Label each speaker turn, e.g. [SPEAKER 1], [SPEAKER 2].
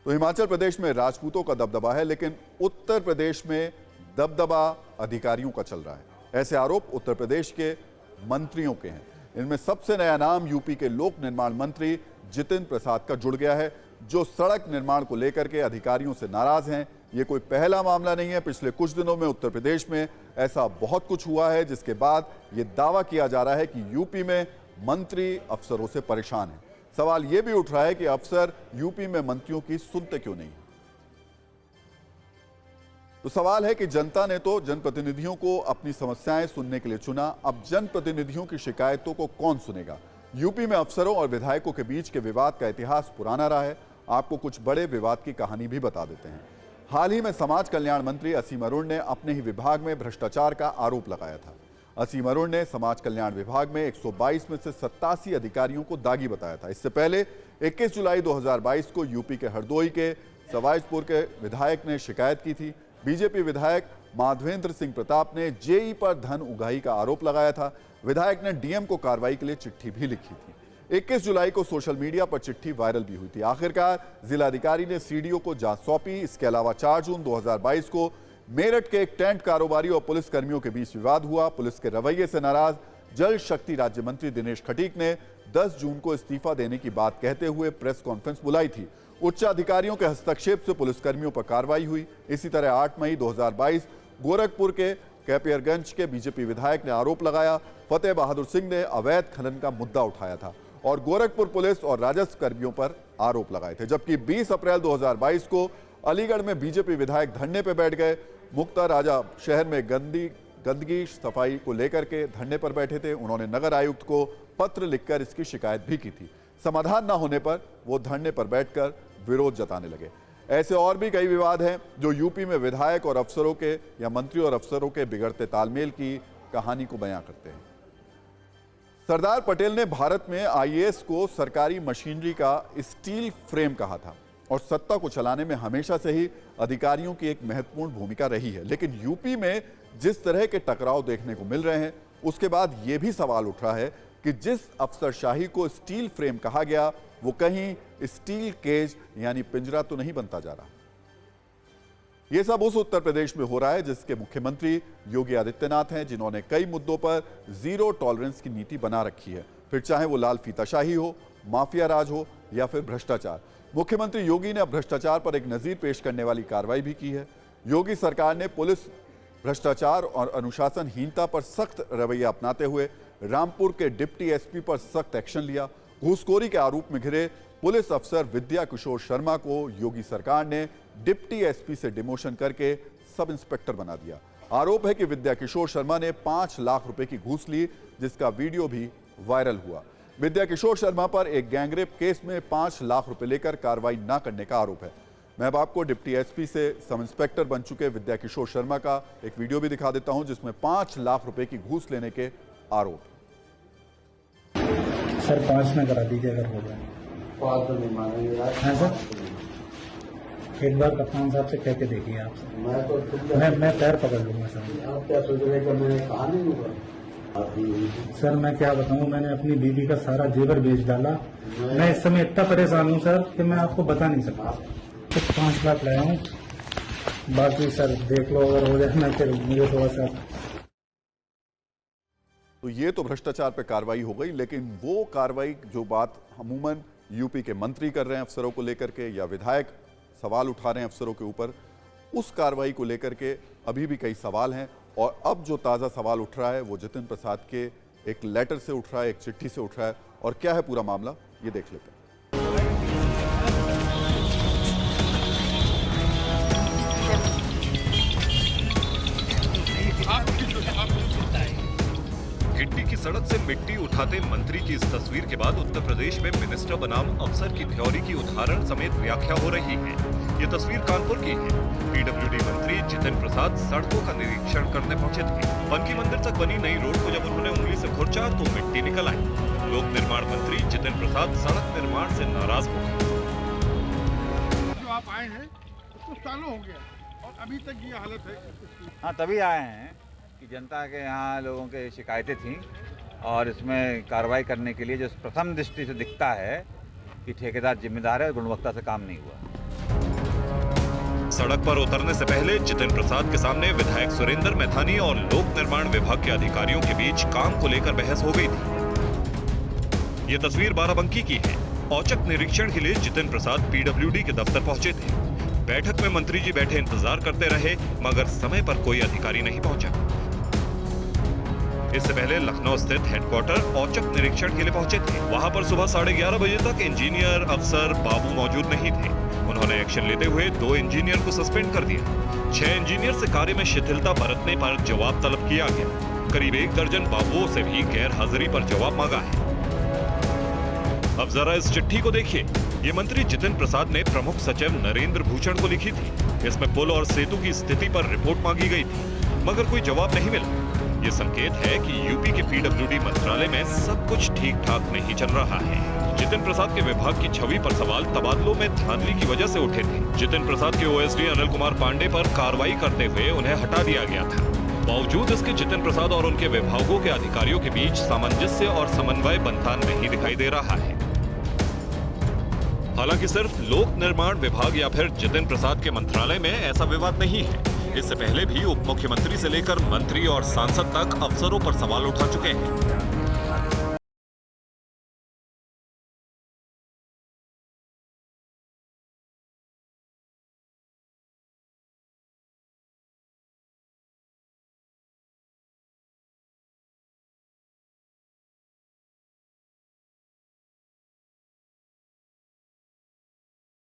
[SPEAKER 1] तो हिमाचल प्रदेश में राजपूतों का दबदबा है, लेकिन उत्तर प्रदेश में दबदबा अधिकारियों का चल रहा है। ऐसे आरोप उत्तर प्रदेश के मंत्रियों के हैं। इनमें सबसे नया नाम यूपी के लोक निर्माण मंत्री जितिन प्रसाद का जुड़ गया है, जो सड़क निर्माण को लेकर के अधिकारियों से नाराज हैं। ये कोई पहला मामला नहीं है। पिछले कुछ दिनों में उत्तर प्रदेश में ऐसा बहुत कुछ हुआ है, जिसके बाद ये दावा किया जा रहा है कि यूपी में मंत्री अफसरों से परेशान हैं। सवाल यह भी उठ रहा है कि अफसर यूपी में मंत्रियों की सुनते क्यों नहीं। तो सवाल है कि जनता ने तो जनप्रतिनिधियों को अपनी समस्याएं सुनने के लिए चुना, अब जनप्रतिनिधियों की शिकायतों को कौन सुनेगा। यूपी में अफसरों और विधायकों के बीच के विवाद का इतिहास पुराना रहा है। आपको कुछ बड़े विवाद की कहानी भी बता देते हैं। हाल ही में समाज कल्याण मंत्री असीम अरुण ने अपने ही विभाग में भ्रष्टाचार का आरोप लगाया था। असीम अरुण ने समाज कल्याण विभाग में 122 में से 87 अधिकारियों को दागी बताया था। इससे पहले 21 जुलाई 2022 को यूपी के हरदोई के सवाईजपुर के विधायक ने शिकायत की थी। बीजेपी विधायक माधवेंद्र सिंह प्रताप ने जेई पर धन उगाही का आरोप लगाया था। विधायक ने डीएम को कार्रवाई के लिए चिट्ठी भी लिखी थी। 21 जुलाई को सोशल मीडिया पर चिट्ठी वायरल भी हुई थी। आखिरकार जिलाधिकारी ने सीडीओ को जांच सौंपी। इसके अलावा 4 जून 2022 को मेरठ के एक टेंट कारोबारी और पुलिस कर्मियों के बीच विवाद हुआ। पुलिस के रवैये से नाराज जल शक्ति राज्य मंत्री दिनेश खटीक ने 10 जून को इस्तीफा देने की बात कहते हुए प्रेस कॉन्फ्रेंस बुलाई थी। उच्च अधिकारियों के हस्तक्षेप से पुलिसकर्मियों पर कार्रवाई हुई। इसी तरह 8 मई 2022 गोरखपुर के कैपियरगंज के बीजेपी विधायक ने आरोप लगाया। फतेह बहादुर सिंह ने अवैध खनन का मुद्दा उठाया था और गोरखपुर पुलिस और राजस्व कर्मियों पर आरोप लगाए थे। जबकि 20 अप्रैल 2022 को अलीगढ़ में बीजेपी विधायक धरने पर बैठ गए। मुक्ता राजा शहर में गंदगी सफाई को लेकर के धरने पर बैठे थे। उन्होंने नगर आयुक्त को पत्र लिखकर इसकी शिकायत भी की थी। समाधान न होने पर वो धरने पर बैठकर विरोध जताने लगे। ऐसे और भी कई विवाद हैं जो यूपी में विधायक और अफसरों के या मंत्री और अफसरों के बिगड़ते तालमेल की कहानी को बयां करते हैं। सरदार पटेल ने भारत में आईएएस को सरकारी मशीनरी का स्टील फ्रेम कहा था और सत्ता को चलाने में हमेशा से ही अधिकारियों की एक महत्वपूर्ण भूमिका रही है। लेकिन यूपी में जिस तरह के टकराव देखने को मिल रहे हैं, उसके बाद यह भी सवाल उठ रहा है कि जिस अफसरशाही को स्टील फ्रेम कहा गया, वो कहीं स्टील केज यानी पिंजरा तो नहीं बनता जा रहा। यह सब उस उत्तर प्रदेश में हो रहा है जिसके मुख्यमंत्री योगी आदित्यनाथ हैं, जिन्होंने कई मुद्दों पर जीरो टॉलरेंस की नीति बना रखी है, फिर चाहे वो लाल फीताशाही हो, माफिया राज हो या फिर भ्रष्टाचार। मुख्यमंत्री योगी ने अब भ्रष्टाचार पर एक नजीर पेश करने वाली कार्रवाई भी की है। योगी सरकार ने पुलिस भ्रष्टाचार और अनुशासनहीनता पर सख्त रवैया अपनाते हुए रामपुर के डिप्टी एसपी पर सख्त एक्शन लिया। घूसखोरी के आरोप में घिरे पुलिस अफसर विद्या किशोर शर्मा को योगी सरकार ने डिप्टी एसपी से डिमोशन करके सब इंस्पेक्टर बना दिया। आरोप है कि विद्या किशोर शर्मा ने 5 लाख रुपए की घूस ली, जिसका वीडियो भी वायरल हुआ। विद्या किशोर शर्मा पर एक गैंगरेप केस में 5 लाख रुपए लेकर कार्रवाई न करने का आरोप है। मैं अब आपको डिप्टी एसपी से सब इंस्पेक्टर बन चुके विद्या किशोर शर्मा का एक वीडियो भी दिखा देता हूं, जिसमें 5 लाख रुपए की घूस लेने के आरोप।
[SPEAKER 2] सर 5 में करा दीजिए अगर हो जाए।
[SPEAKER 3] 5 तो नहीं मानेंगे यार।
[SPEAKER 2] हाँ सर, एक बार कप्तान साहब से कह के देखिए आप सर। मैं पैर पकड़ लूंगा सर।
[SPEAKER 3] आप क्या सोच रहे कि मैंने कहा नहीं होगा?
[SPEAKER 2] सर मैं क्या बताऊं, मैंने अपनी बीवी का सारा जेवर बेच डाला। मैं इस समय इतना परेशान हूं सर कि मैं आपको बता नहीं सकता। तो 5 लाख लाया हूँ, बाकी सर देख लो अगर हो जाए। मैं फिर मुझे थोड़ा सा
[SPEAKER 1] तो ये तो भ्रष्टाचार पे कार्रवाई हो गई, लेकिन वो कार्रवाई जो बात अमूमन यूपी के मंत्री कर रहे हैं अफसरों को लेकर के या विधायक सवाल उठा रहे हैं अफसरों के ऊपर, उस कार्रवाई को लेकर के अभी भी कई सवाल हैं। और अब जो ताज़ा सवाल उठ रहा है वो जितिन प्रसाद के एक लेटर से उठ रहा है, एक चिट्ठी से उठ रहा है। और क्या है पूरा मामला, ये देख लेते हैं।
[SPEAKER 4] गिट्टी की सड़क से मिट्टी उठाते मंत्री की इस तस्वीर के बाद उत्तर प्रदेश में मिनिस्टर बनाम अफसर की थ्योरी की उदाहरण समेत व्याख्या हो रही है। ये तस्वीर कानपुर की है। पीडब्ल्यूडी मंत्री जितिन प्रसाद सड़कों का निरीक्षण करने पहुंचे थे। बनकी मंदिर तक बनी नई रोड को जब उन्होंने उंगली से खुरचा तो मिट्टी निकल आई। लोक निर्माण मंत्री जितिन प्रसाद सड़क निर्माण से नाराज हो गए।
[SPEAKER 5] जो आप आए हैं उसको सालों हो गया और अभी तक ये हालत है।
[SPEAKER 6] हाँ, तभी आए हैं कि जनता के यहाँ लोगों के शिकायतें थीं और इसमें कार्रवाई करने के लिए जो प्रथम दृष्टि से दिखता है कि ठेकेदार जिम्मेदार है, गुणवत्ता से काम नहीं हुआ।
[SPEAKER 4] सड़क पर उतरने से पहले जितिन प्रसाद के सामने विधायक सुरेंद्र मैथानी और लोक निर्माण विभाग के अधिकारियों के बीच काम को लेकर बहस हो गई थी। ये तस्वीर बाराबंकी की है। औचक निरीक्षण के लिए जितिन प्रसाद पीडब्ल्यूडी के दफ्तर पहुंचे थे। बैठक में मंत्री जी बैठे इंतजार करते रहे, मगर समय पर कोई अधिकारी नहीं पहुंचा। इससे पहले लखनऊ स्थित हेडक्वार्टर औचक निरीक्षण के लिए पहुंचे थे। वहां पर सुबह 11:30 बजे तक इंजीनियर अफसर बाबू मौजूद नहीं थे। उन्होंने एक्शन लेते हुए 2 इंजीनियर को सस्पेंड कर दिया। 6 इंजीनियर से कार्य में शिथिलता बरतने पर जवाब तलब किया गया। करीब 1 दर्जन बाबुओं से भी गैर हाजिरी पर जवाब मांगा है। अब जरा इस चिट्ठी को देखिए। ये मंत्री जितिन प्रसाद ने प्रमुख सचिव नरेंद्र भूषण को लिखी थी। इसमें पुल और सेतु की स्थिति पर रिपोर्ट मांगी गई थी, मगर कोई जवाब नहीं मिला। ये संकेत है कि यूपी के पीडब्ल्यूडी मंत्रालय में सब कुछ ठीक ठाक नहीं चल रहा है। जितिन प्रसाद के विभाग की छवि पर सवाल तबादलों में धांधली की वजह से उठे थे। जितिन प्रसाद के ओएसडी अनिल कुमार पांडे पर कार्रवाई करते हुए उन्हें हटा दिया गया था। बावजूद इसके जितिन प्रसाद और उनके विभागों के अधिकारियों के बीच सामंजस्य और समन्वय बनता नहीं दिखाई दे रहा है। हालांकि सिर्फ लोक निर्माण विभाग या फिर जितिन प्रसाद के मंत्रालय में ऐसा विवाद नहीं है। इससे पहले भी उप मुख्यमंत्री से लेकर मंत्री और सांसद तक अफसरों पर सवाल उठा चुके हैं।